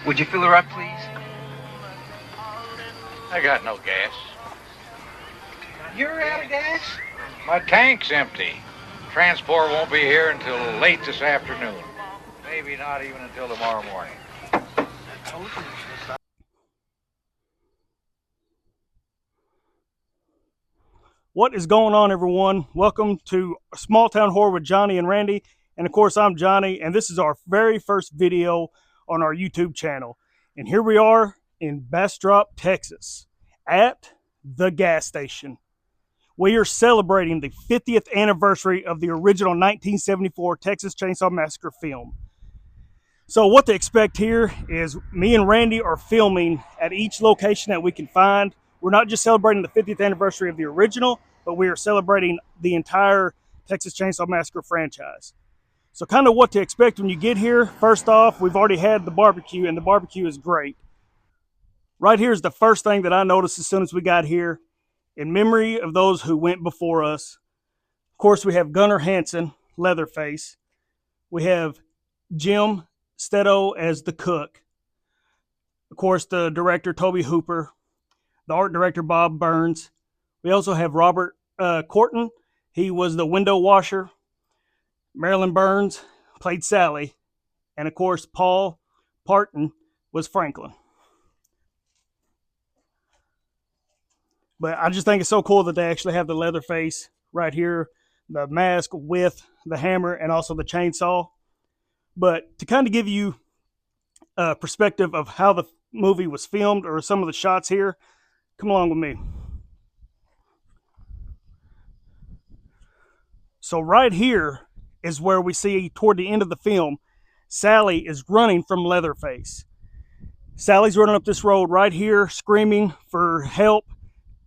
Would you fill her up, please? I got no gas. You're out of gas? My tank's empty. Transport won't be here until late this afternoon. Maybe not even until tomorrow morning. What is going on, everyone? Welcome to Small Town Horror with Johnny and Randy. And of course, I'm Johnny, and this is our very first video on our YouTube channel. And here we are in Bastrop, Texas, at the gas station. We are celebrating the 50th anniversary of the original 1974 Texas Chainsaw Massacre film. So what to expect here is me and Randy are filming at each location that we can find. We're not just celebrating the 50th anniversary of the original, but we are celebrating the entire Texas Chainsaw Massacre franchise. So kind of what to expect when you get here. First off, we've already had the barbecue, and the barbecue is great. Right here is the first thing that I noticed as soon as we got here. In memory of those who went before us, of course, we have Gunnar Hansen, Leatherface. We have Jim Steto as the cook. Of course, the director, Toby Hooper. The art director, Bob Burns. We also have Robert Corton. He was the window washer. Marilyn Burns played Sally. And of course, Paul Parton was Franklin. But I just think it's so cool that they actually have the Leatherface right here, the mask with the hammer and also the chainsaw. But to kind of give you a perspective of how the movie was filmed or some of the shots here, come along with me. So right here is where we see toward the end of the film, Sally is running from Leatherface. Sally's running up this road right here, screaming for help.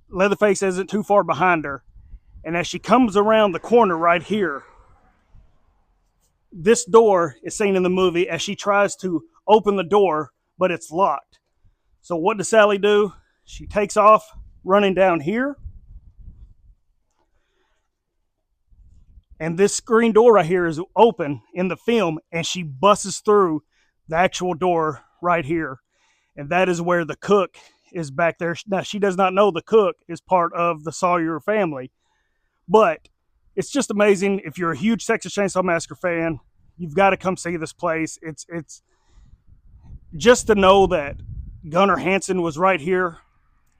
Leatherface isn't too far behind her. And as she comes around the corner right here, this door is seen in the movie as she tries to open the door, but it's locked. So what does Sally do? She takes off running down here. And this screen door right here is open in the film, and she busts through the actual door right here. And that is where the cook is back there. Now, she does not know the cook is part of the Sawyer family. But it's just amazing. If you're a huge Texas Chainsaw Massacre fan, you've got to come see this place. It's just to know that Gunnar Hansen was right here.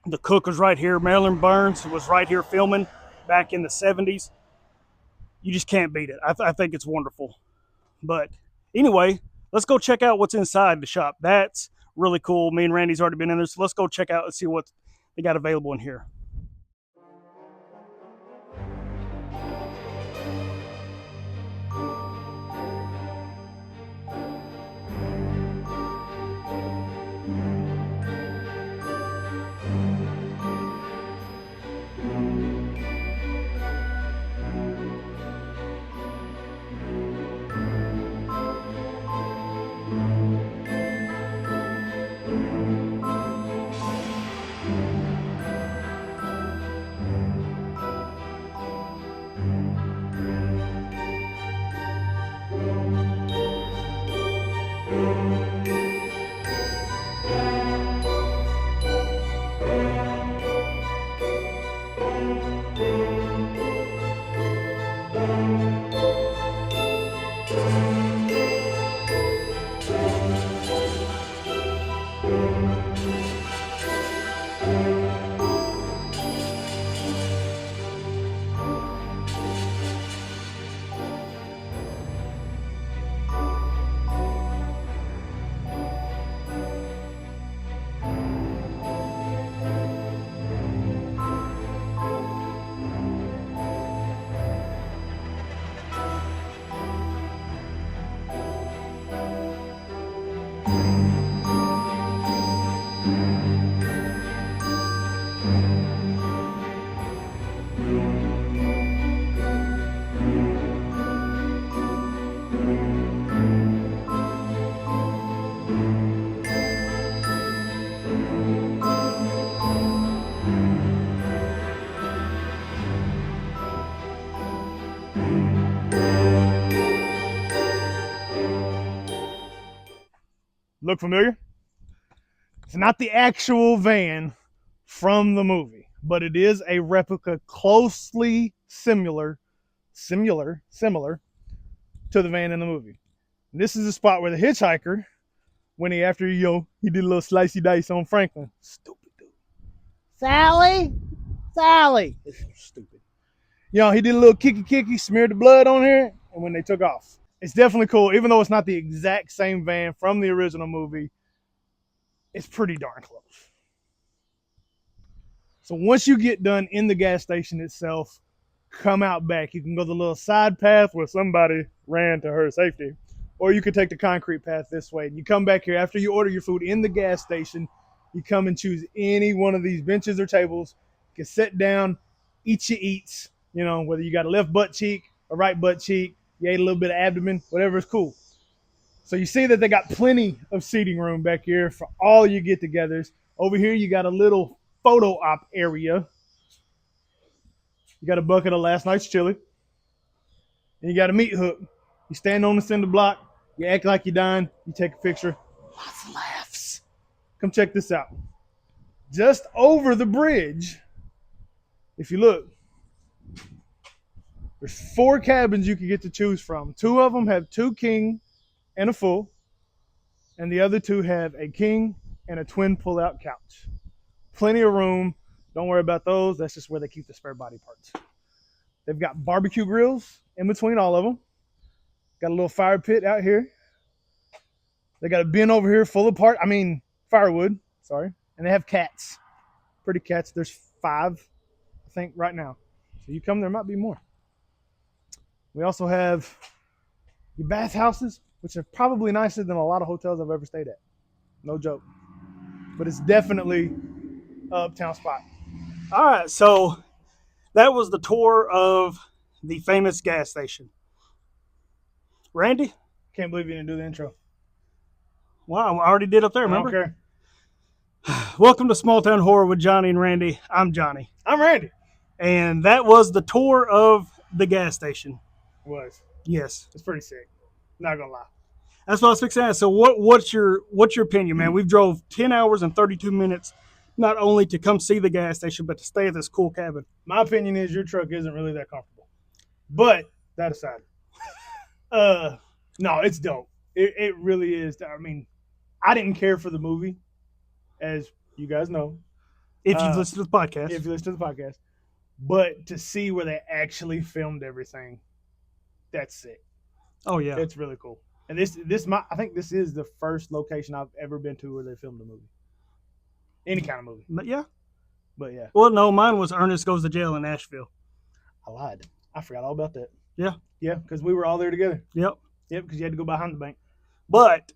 The cook was right here. Marilyn Burns was right here filming back in the 70s. You just can't beat it. I think it's wonderful. But anyway, let's go check out what's inside the shop. That's really cool. Me and Randy's already been in there, so let's go check out and see what they got available in here. Look familiar? It's not the actual van from the movie, but it is a replica closely similar to the van in the movie. And this is the spot where the hitchhiker, when he he did a little slicey dice on Franklin. Stupid dude. Sally. It's stupid. He did a little kicky, smeared the blood on here, and when they took off. It's definitely cool, even though it's not the exact same van from the original movie. It's pretty darn close. So once you get done in the gas station itself, come out back. You can go the little side path where somebody ran to her safety, or you could take the concrete path this way. And you come back here after you order your food in the gas station. You come and choose any one of these benches or tables. You can sit down, eat your eats. Whether you got a left butt cheek, a right butt cheek, you ate a little bit of abdomen, whatever is cool. So you see that they got plenty of seating room back here for all your get-togethers. Over here, you got a little photo op area. You got a bucket of last night's chili. And you got a meat hook. You stand on the cinder block. You act like you're dying. You take a picture. Lots of laughs. Come check this out. Just over the bridge, if you look, there's 4 cabins you can get to choose from. 2 of them have 2 king and a full. And the other 2 have a king and a twin pull-out couch. Plenty of room. Don't worry about those. That's just where they keep the spare body parts. They've got barbecue grills in between all of them. Got a little fire pit out here. They got a bin over here full of firewood. Sorry. And they have cats. Pretty cats. There's 5, I think, right now. So you come, there might be more. We also have your bathhouses, which are probably nicer than a lot of hotels I've ever stayed at. No joke. But it's definitely an uptown spot. All right, so that was the tour of the famous gas station. Randy? Can't believe you didn't do the intro. Wow, I already did up there, remember? I don't care. Welcome to Small Town Horror with Johnny and Randy. I'm Johnny. I'm Randy. And that was the tour of the gas station. It was. Yes. It's pretty sick. Not gonna lie. That's what I was fixing to ask. So what's your opinion, man? We've drove 10 hours and 32 minutes, not only to come see the gas station, but to stay at this cool cabin. My opinion is your truck isn't really that comfortable. But that aside, no, it's dope. It really is. I mean, I didn't care for the movie, as you guys know. If you've listened to the podcast. But to see where they actually filmed everything, that's sick. Oh, yeah. It's really cool. And I think this is the first location I've ever been to where they filmed a movie. Any kind of movie. But yeah. Well, no, mine was Ernest Goes to Jail in Nashville. I lied. I forgot all about that. Yeah. Yeah, because we were all there together. Yep, because you had to go behind the bank. But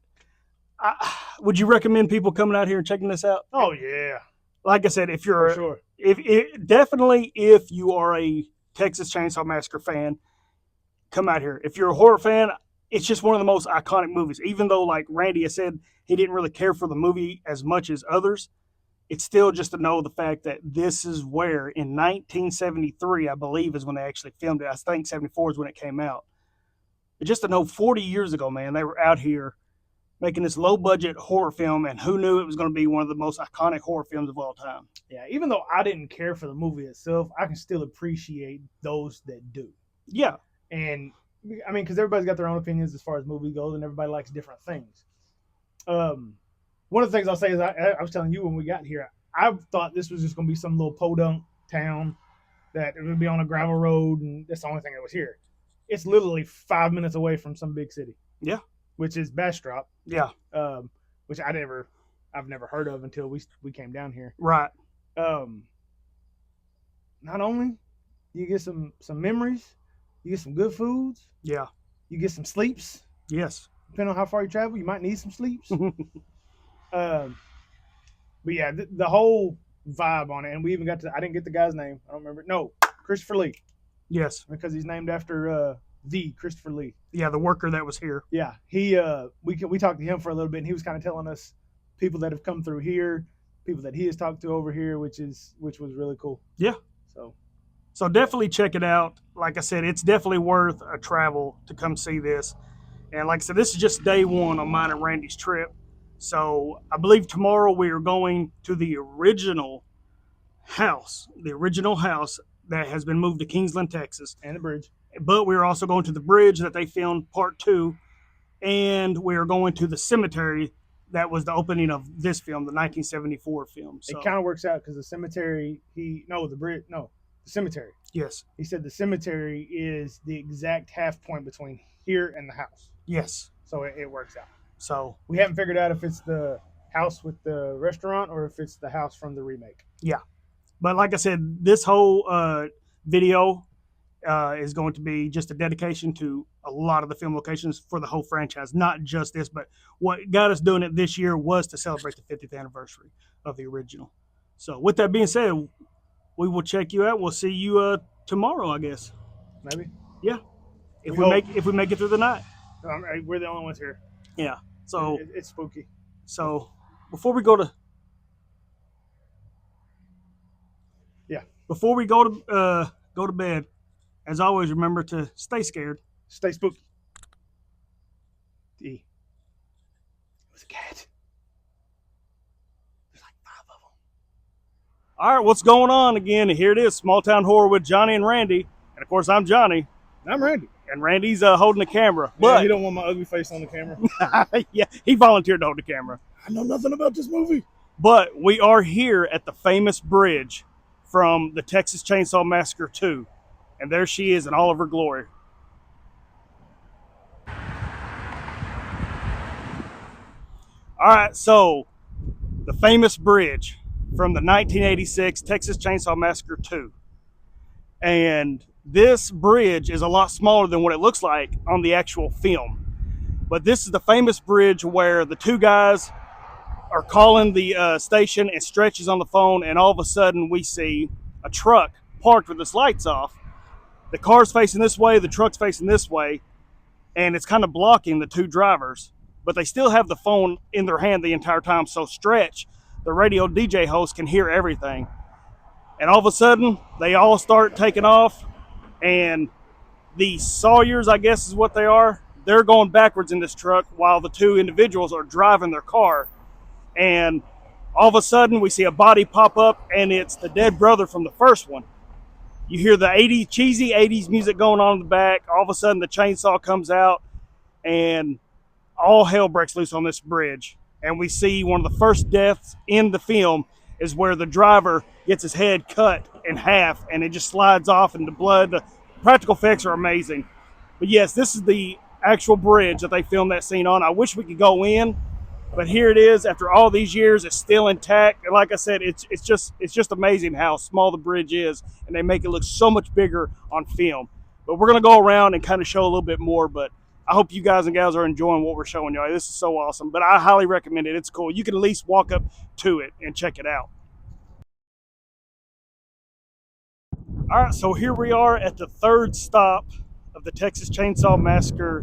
would you recommend people coming out here and checking this out? Oh, yeah. Like I said, if you're sure. Definitely if you are a Texas Chainsaw Massacre fan, come out here. If you're a horror fan, it's just one of the most iconic movies. Even though, like Randy has said, he didn't really care for the movie as much as others, it's still just to know the fact that this is where, in 1973, I believe, is when they actually filmed it. I think 74 is when it came out. But just to know 40 years ago, man, they were out here making this low-budget horror film, and who knew it was going to be one of the most iconic horror films of all time. Yeah, even though I didn't care for the movie itself, I can still appreciate those that do. Yeah. And I mean, because everybody's got their own opinions as far as movie goes, and everybody likes different things. One of the things I'll say is I was telling you when we got here, I thought this was just going to be some little podunk town that it would be on a gravel road, and that's the only thing that was here. It's literally 5 minutes away from some big city. Yeah. Which is Bastrop. Yeah. Which I've never heard of until we came down here. Right. Not only do you get some memories, you get some good foods. Yeah. You get some sleeps. Yes. Depending on how far you travel, you might need some sleeps. But yeah, the whole vibe on it, and we even I didn't get the guy's name. I don't remember. No, Christopher Lee. Yes. Because he's named after the Christopher Lee. Yeah, the worker that was here. Yeah. We talked to him for a little bit, and he was kind of telling us people that have come through here, people that he has talked to over here, which was really cool. Yeah. So definitely check it out. Like I said, it's definitely worth a travel to come see this. And like I said, this is just day one on mine and Randy's trip. So I believe tomorrow we are going to the original house that has been moved to Kingsland, Texas. And the bridge. But we're also going to the bridge that they filmed part 2, and we're going to the cemetery that was the opening of this film, the 1974 film. So, it kind of works out because the cemetery, the cemetery. Yes. He said the cemetery is the exact half point between here and the house. Yes. So it works out. So we haven't figured out if it's the house with the restaurant or if it's the house from the remake. Yeah. But like I said, this whole video is going to be just a dedication to a lot of the film locations for the whole franchise, not just this, but what got us doing it this year was to celebrate the 50th anniversary of the original. So with that being said, we will check you out. We'll see you tomorrow, I guess. Maybe. Yeah. If we make it through the night. We're the only ones here. Yeah. So it's spooky. So before we go to go to bed, as always, remember to stay scared. Stay spooky. It was a cat. There's like 5 of them. All right, what's going on again? Here it is, Small Town Horror with Johnny and Randy. And of course, I'm Johnny. I'm Randy. And Randy's holding the camera. Yeah, but he don't want my ugly face on the camera. Yeah, he volunteered to hold the camera. I know nothing about this movie. But we are here at the famous bridge from the Texas Chainsaw Massacre 2. And there she is in all of her glory. All right, so the famous bridge from the 1986 Texas Chainsaw Massacre 2. And this bridge is a lot smaller than what it looks like on the actual film. But this is the famous bridge where the 2 guys are calling the station and Stretch is on the phone, and all of a sudden we see a truck parked with its lights off. The car's facing this way, the truck's facing this way, and it's kind of blocking the 2 drivers. But they still have the phone in their hand the entire time, so Stretch, the radio DJ host, can hear everything. And all of a sudden, they all start taking off, and the Sawyers, I guess is what they are, they're going backwards in this truck while the 2 individuals are driving their car. And all of a sudden, we see a body pop up, and it's the dead brother from the first one. You hear the cheesy 80s music going on in the back. All of a sudden, the chainsaw comes out, and all hell breaks loose on this bridge. And we see one of the first deaths in the film is where the driver gets his head cut in half, and it just slides off into blood. The practical effects are amazing. But yes, this is the actual bridge that they filmed that scene on. I wish we could go in, but here it is. After all these years, it's still intact. And like I said, it's just amazing how small the bridge is, and they make it look so much bigger on film. But we're going to go around and kind of show a little bit more, but I hope you guys and gals are enjoying what we're showing you. This is so awesome, but I highly recommend it. It's cool. You can at least walk up to it and check it out. All right, so here we are at the 3rd stop of the Texas Chainsaw Massacre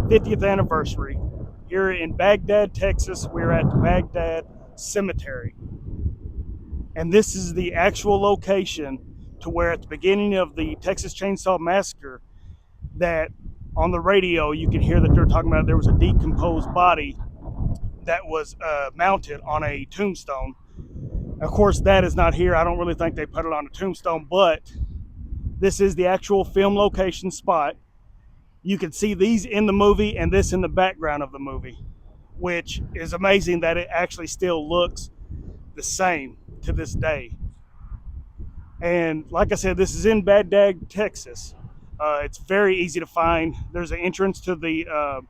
50th anniversary. Here in Baghdad, Texas, we're at the Baghdad Cemetery. And this is the actual location to where at the beginning of the Texas Chainsaw Massacre, that on the radio you can hear that they're talking about there was a decomposed body that was mounted on a tombstone. Of course, that is not here. I don't really think they put it on a tombstone, but this is the actual film location spot. You can see these in the movie and this in the background of the movie, which is amazing that it actually still looks the same to this day. And like I said, this is in Baghdad, Texas. It's very easy to find. There's an entrance to the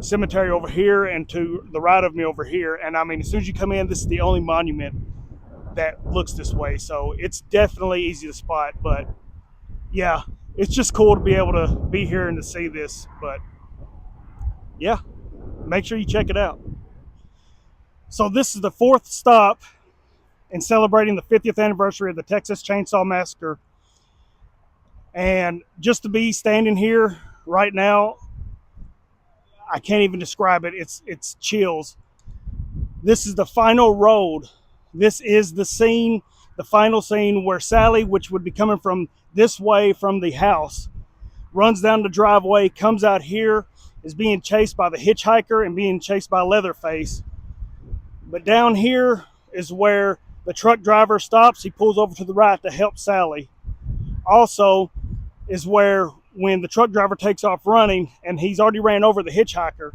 cemetery over here and to the right of me over here. And I mean, as soon as you come in, this is the only monument that looks this way. So it's definitely easy to spot. But yeah, it's just cool to be able to be here and to see this. But yeah, make sure you check it out. So this is the 4th stop in celebrating the 50th anniversary of the Texas Chainsaw Massacre. And just to be standing here right now, I can't even describe it. It's chills. This is the final road. This is the scene, the final scene where Sally, which would be coming from this way from the house, runs down the driveway, comes out here, is being chased by the hitchhiker and being chased by Leatherface. But down here is where the truck driver stops. He pulls over to the right to help Sally. Also is where when the truck driver takes off running and he's already ran over the hitchhiker,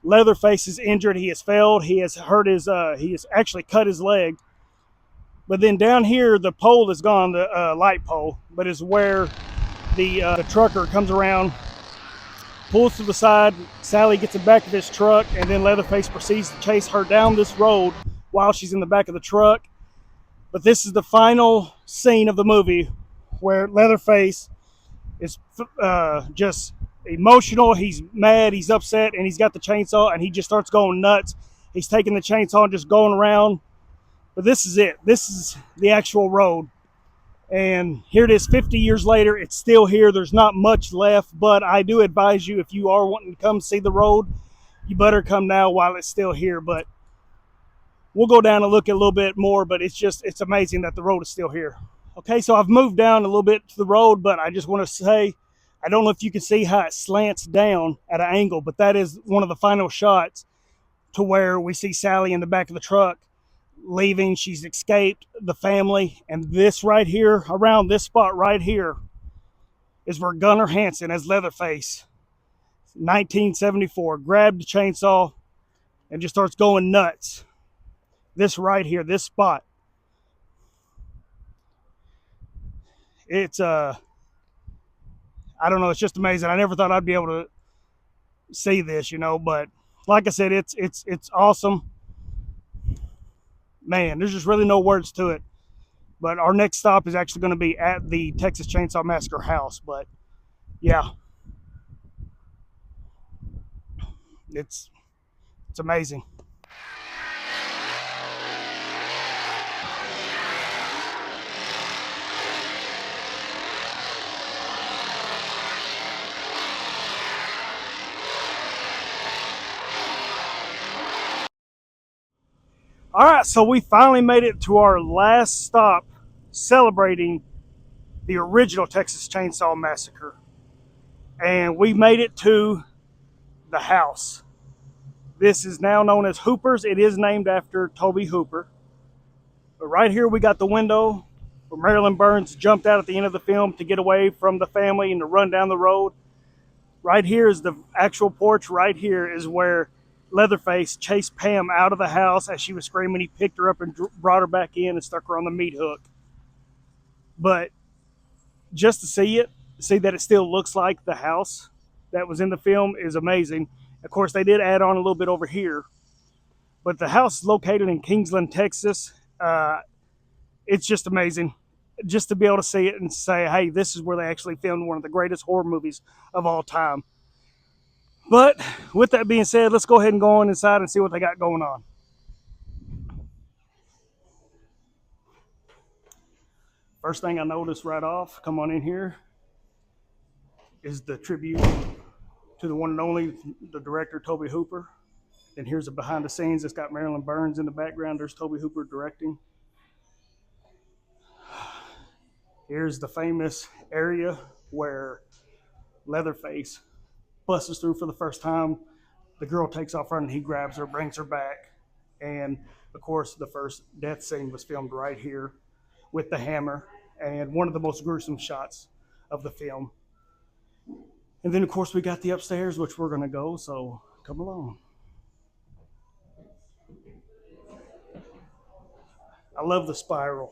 Leatherface is injured. He has failed. He has hurt his, he has actually cut his leg. But then down here, the pole is gone, the light pole, but is where the trucker comes around, pulls to the side. Sally gets in the back of his truck, and then Leatherface proceeds to chase her down this road while she's in the back of the truck. But this is the final scene of the movie where Leatherface is just emotional. He's mad, he's upset, and he's got the chainsaw, and he just starts going nuts. He's taking the chainsaw and just going around. But this is it. This is the actual road. And here it is 50 years later. It's still here. There's not much left, but I do advise you, if you are wanting to come see the road, you better come now while it's still here. But we'll go down and look at a little bit more, but it's amazing that the road is still here. Okay, so I've moved down a little bit to the road, but I just want to say, I don't know if you can see how it slants down at an angle, but that is one of the final shots to where we see Sally in the back of the truck leaving. She's escaped the family, and this right here, around this spot right here, is where Gunnar Hansen as Leatherface, 1974, grabbed the chainsaw and just starts going nuts. This right here, this spot. It's I don't know, it's just amazing. I never thought I'd be able to see this, you know, but like I said, it's awesome. Man, there's just really no words to it. But our next stop is actually going to be at the Texas Chainsaw Massacre house. But yeah, it's amazing. All right, so we finally made it to our last stop celebrating the original Texas Chainsaw Massacre. And we made it to the house. This is now known as Hooper's. It is named after Tobe Hooper. But right here we got the window where Marilyn Burns jumped out at the end of the film to get away from the family and to run down the road. Right here is the actual porch. Right here is where Leatherface chased Pam out of the house as she was screaming. He picked her up and brought her back in and stuck her on the meat hook. But just to see that it still looks like the house that was in the film is amazing. Of course, they did add on a little bit over here. But the house is located in Kingsland, Texas. It's just amazing just to be able to see it and say, hey, this is where they actually filmed one of the greatest horror movies of all time. But with that being said, let's go ahead and go on inside and see what they got going on. First thing I noticed right off, come on in here, is the tribute to the one and only, the director, Tobe Hooper. Then here's the behind the scenes. It's got Marilyn Burns in the background. There's Tobe Hooper directing. Here's the famous area where Leatherface busts through for the first time. The girl takes off running. He grabs her, brings her back. And, of course, the first death scene was filmed right here with the hammer, and one of the most gruesome shots of the film. And then, of course, we got the upstairs, which we're going to go, so come along. I love the spiral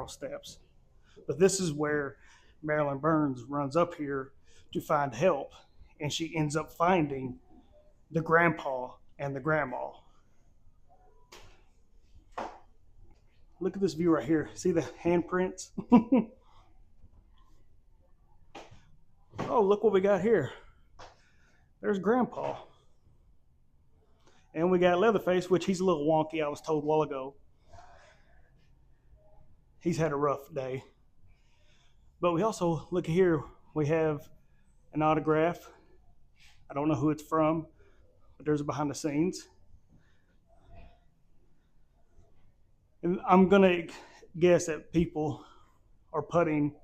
steps. But this is where Marilyn Burns runs up here to find help, and she ends up finding the grandpa and the grandma. Look at this view right here. See the handprints? Oh, look what we got here. There's Grandpa. And we got Leatherface, which he's a little wonky, I was told a while ago. He's had a rough day. But we also, look here, we have an autograph. I don't know who it's from, but there's a behind the scenes. And I'm going to guess that people are putting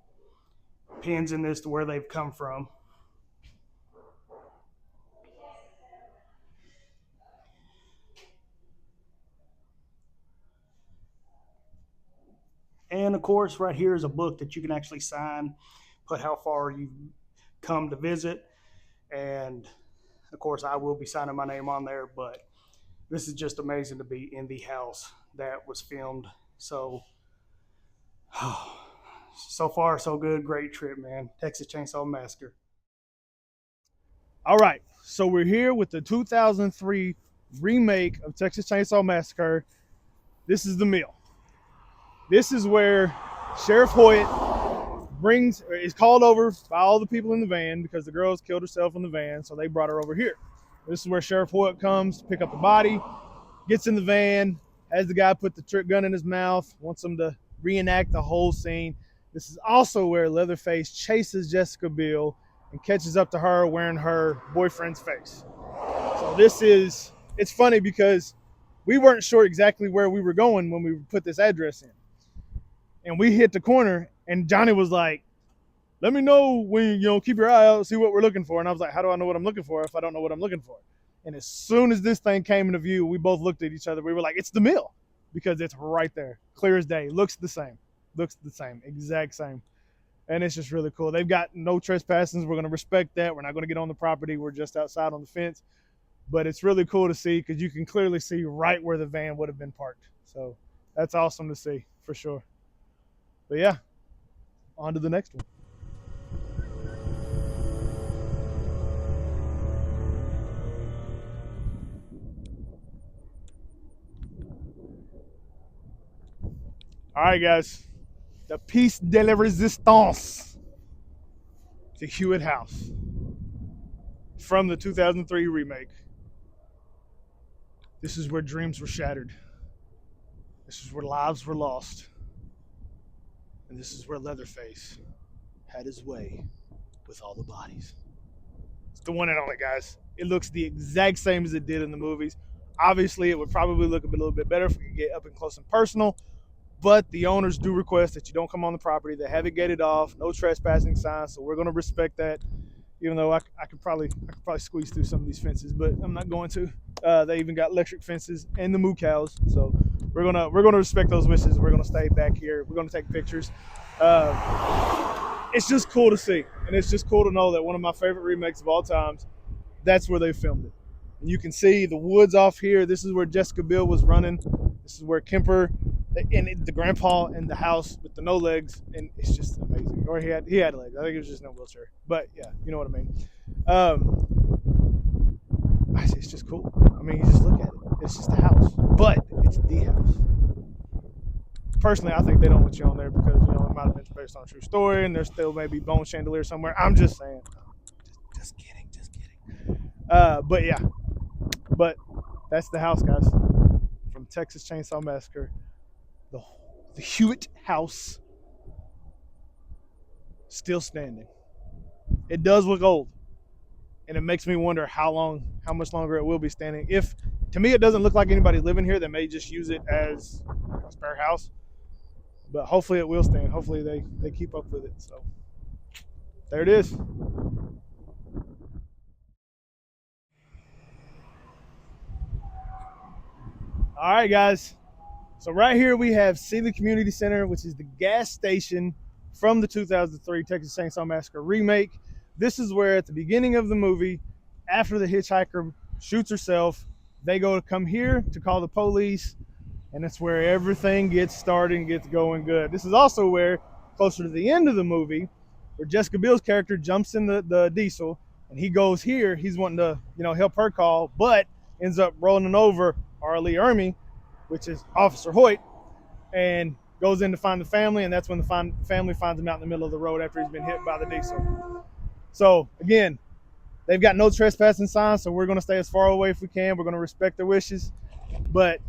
pins in this to where they've come from. then, of course, right here is a book that you can actually sign, put how far you come to visit. And, of course, I will be signing my name on there. But this is just amazing to be in the house that was filmed. So, so far, so good. Great trip, man. Texas Chainsaw Massacre. All right, so we're here with the 2003 remake of Texas Chainsaw Massacre. This is the meal. This is where Sheriff Hoyt is called over by all the people in the van because the girl's killed herself in the van, so they brought her over here. This is where Sheriff Hoyt comes to pick up the body, gets in the van, has the guy put the trick gun in his mouth, wants him to reenact the whole scene. This is also where Leatherface chases Jessica Biel and catches up to her wearing her boyfriend's face. So it's funny because we weren't sure exactly where we were going when we put this address in. And we hit the corner and Johnny was like, let me know when, keep your eye out, see what we're looking for. And I was like, how do I know what I'm looking for if I don't know what I'm looking for? And as soon as this thing came into view, we both looked at each other. We were like, it's the mill because it's right there. Clear as day. Looks the same. Exact same. And it's just really cool. They've got no trespassing. We're going to respect that. We're not going to get on the property. We're just outside on the fence. But it's really cool to see because you can clearly see right where the van would have been parked. So that's awesome to see for sure. But yeah, on to the next one. All right, guys. The piece de la resistance. The Hewitt house from the 2003 remake. This is where dreams were shattered. This is where lives were lost. And this is where Leatherface had his way with all the bodies. It's the one and only, guys. It looks the exact same as it did in the movies. Obviously, it would probably look a little bit better if we could get up and close and personal. But the owners do request that you don't come on the property. They have it gated off, no trespassing signs, so we're going to respect that. Even though I could probably squeeze through some of these fences, but I'm not going to. They even got electric fences and the moo cows, so we're gonna respect those wishes. We're gonna stay back here. We're gonna take pictures. It's just cool to see, and it's just cool to know that one of my favorite remakes of all times, that's where they filmed it. And you can see the woods off here. This is where Jessica Biel was running. This is where Kemper and the grandpa in the house with the no legs, and it's just amazing. Or he had legs. I think it was just no wheelchair. But yeah, you know what I mean. It's just cool. I mean, you just look at it. It's just a house, but it's the house. Personally, I think they don't want you on there because it might have been based on a true story, and there's still maybe bone chandelier somewhere. I'm just saying. Just kidding. But yeah, but that's the house, guys, from Texas Chainsaw Massacre. The Hewitt house still standing. It does look old, and it makes me wonder how much longer it will be standing. If, to me, it doesn't look like anybody's living here, they may just use it as a spare house. But hopefully it will stand. Hopefully they keep up with it. So there it is. All right, guys. So right here we have Sealy Community Center, which is the gas station from the 2003 Texas Chainsaw Massacre remake. This is where at the beginning of the movie, after the hitchhiker shoots herself, they go to come here to call the police, and it's where everything gets started and gets going good. This is also where, closer to the end of the movie, where Jessica Biel's character jumps in the diesel, and he goes here, he's wanting to, help her call, but ends up rolling over Arlie Ermey, which is Officer Hoyt, and goes in to find the family, and that's when the family finds him out in the middle of the road after he's been hit by the diesel. So, again, they've got no trespassing signs, so we're going to stay as far away if we can. We're going to respect their wishes. But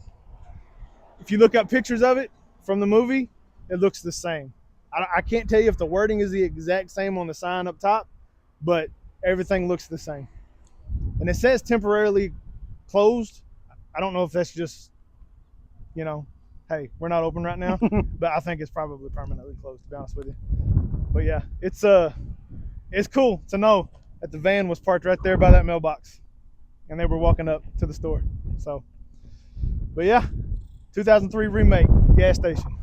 if you look up pictures of it from the movie, it looks the same. I can't tell you if the wording is the exact same on the sign up top, but everything looks the same. And it says temporarily closed. I don't know if that's just, hey, we're not open right now, but I think it's probably permanently closed, to be honest with you. But yeah, it's cool to know that the van was parked right there by that mailbox, and they were walking up to the store. So, but yeah, 2003 remake, gas station.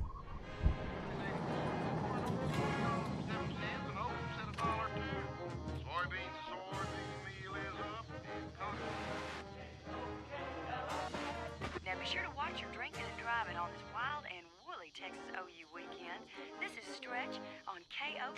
sure to watch your drinking and driving on this wild and woolly Texas OU weekend. This is Stretch on KO.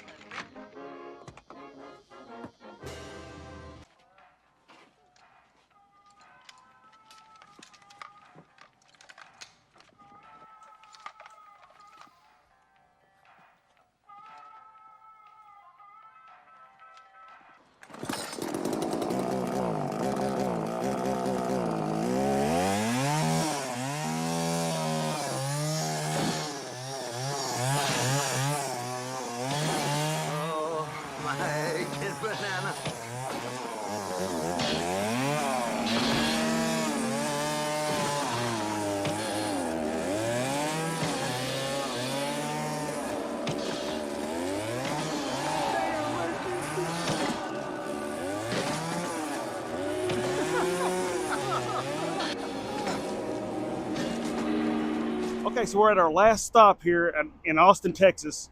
Okay, so we're at our last stop here in Austin, Texas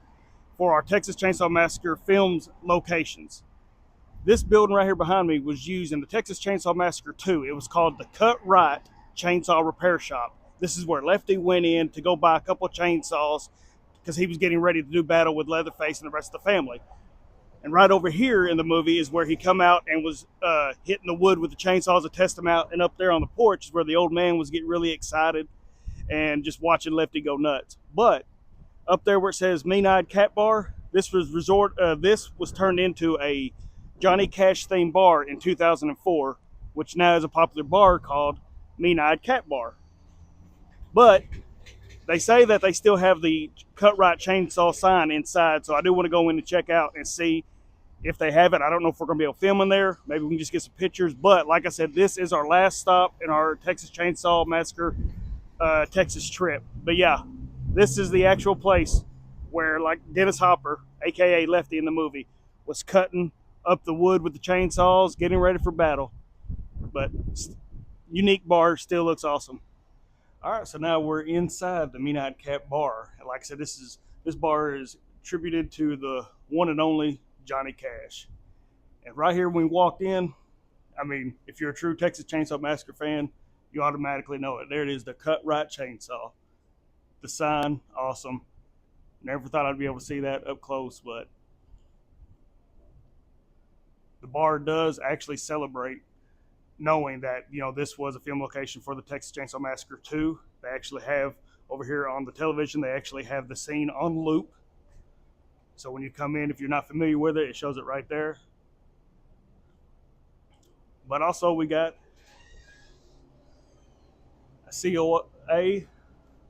for our Texas Chainsaw Massacre films locations. This building right here behind me was used in the Texas Chainsaw Massacre 2. It was called the Cut Right Chainsaw Repair Shop. This is where Lefty went in to go buy a couple of chainsaws because he was getting ready to do battle with Leatherface and the rest of the family. And right over here in the movie is where he come out and was hitting the wood with the chainsaws to test them out. And up there on the porch is where the old man was getting really excited and just watching Lefty go nuts. But up there where it says Mean-Eyed Cat Bar, this was turned into a Johnny Cash themed bar in 2004, which now is a popular bar called Mean-Eyed Cat Bar. But they say that they still have the Cut Right Chainsaw sign inside, so I do want to go in and check out and see if they have it. I don't know if we're going to be able to film in there. Maybe we can just get some pictures. But like I said, this is our last stop in our Texas Chainsaw Massacre Texas trip. But yeah, this is the actual place where, like, Dennis Hopper, aka Lefty in the movie, was cutting up the wood with the chainsaws, getting ready for battle. But unique bar, still looks awesome. All right, so now we're inside the Mean-Eyed Cat Bar. And like I said, this bar is attributed to the one and only Johnny Cash. And right here when we walked in, I mean, if you're a true Texas Chainsaw Massacre fan, you automatically know it. There it is, the Cut Right Chainsaw. The sign, awesome. Never thought I'd be able to see that up close, but the bar does actually celebrate knowing that, you know, this was a film location for the Texas Chainsaw Massacre 2. They actually have, over here on the television, they actually have the scene on loop. So when you come in, if you're not familiar with it, it shows it right there. But also we got a COA, a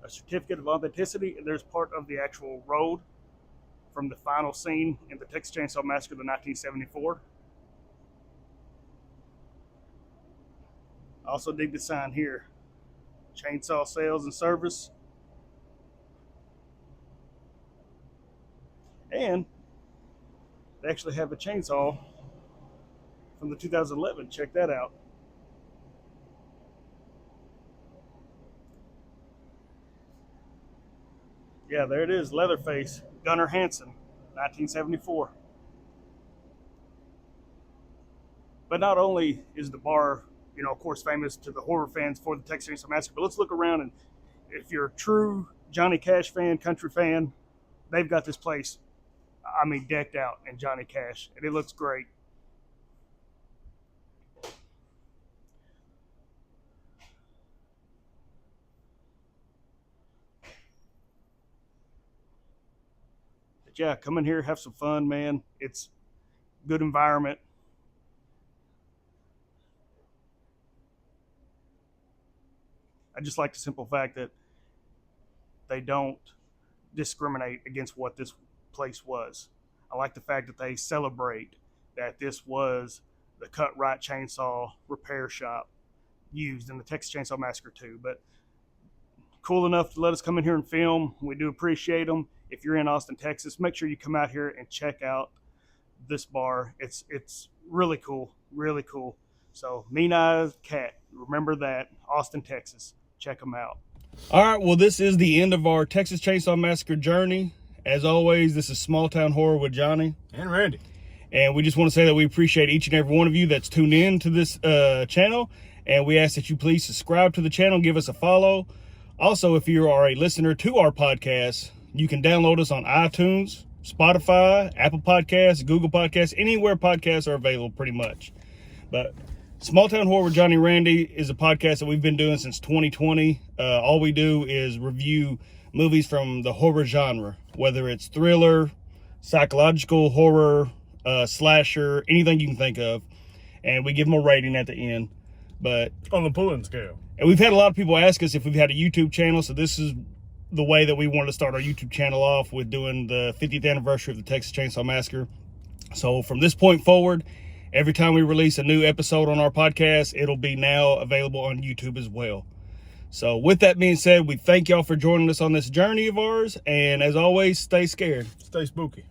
certificate of authenticity, and there's part of the actual road from the final scene in the Texas Chainsaw Massacre of 1974. I also dig the sign here, chainsaw sales and service. And they actually have a chainsaw from the 2011. Check that out. Yeah, there it is, Leatherface, Gunnar Hansen, 1974. But not only is the bar, you know, of course, famous to the horror fans for the Texas Chainsaw Massacre, but let's look around, and if you're a true Johnny Cash fan, country fan, they've got this place, I mean, decked out in Johnny Cash, and it looks great. But yeah, come in here, have some fun, man. It's good environment. I just like the simple fact that they don't discriminate against what this place was. I like the fact that they celebrate that this was the Cut Right Chainsaw Repair Shop used in the Texas Chainsaw Massacre 2. But cool enough to let us come in here and film. We do appreciate them. If you're in Austin, Texas, make sure you come out here and check out this bar. It's really cool, really cool. So Mean-Eyed Cat, remember that, Austin, Texas. Check them out. All right, well, this is the end of our Texas Chainsaw Massacre journey. As always, this is Small Town Horror with Johnny And Randy. And we just want to say that we appreciate each and every one of you that's tuned in to this channel. And we ask that you please subscribe to the channel, give us a follow. Also, if you are a listener to our podcast, you can download us on iTunes, Spotify, Apple Podcasts, Google Podcasts, anywhere podcasts are available pretty much. But Small Town Horror with Johnny and Randy is a podcast that we've been doing since 2020. All we do is review movies from the horror genre, whether it's thriller, psychological horror, slasher, anything you can think of. And we give them a rating at the end. But on the pulling scale. And we've had a lot of people ask us if we've had a YouTube channel, so this is the way that we wanted to start our YouTube channel off, with doing the 50th anniversary of the Texas Chainsaw Massacre. So from this point forward, every time we release a new episode on our podcast, it'll be now available on YouTube as well. So with that being said, we thank y'all for joining us on this journey of ours, and as always, stay scared. Stay spooky.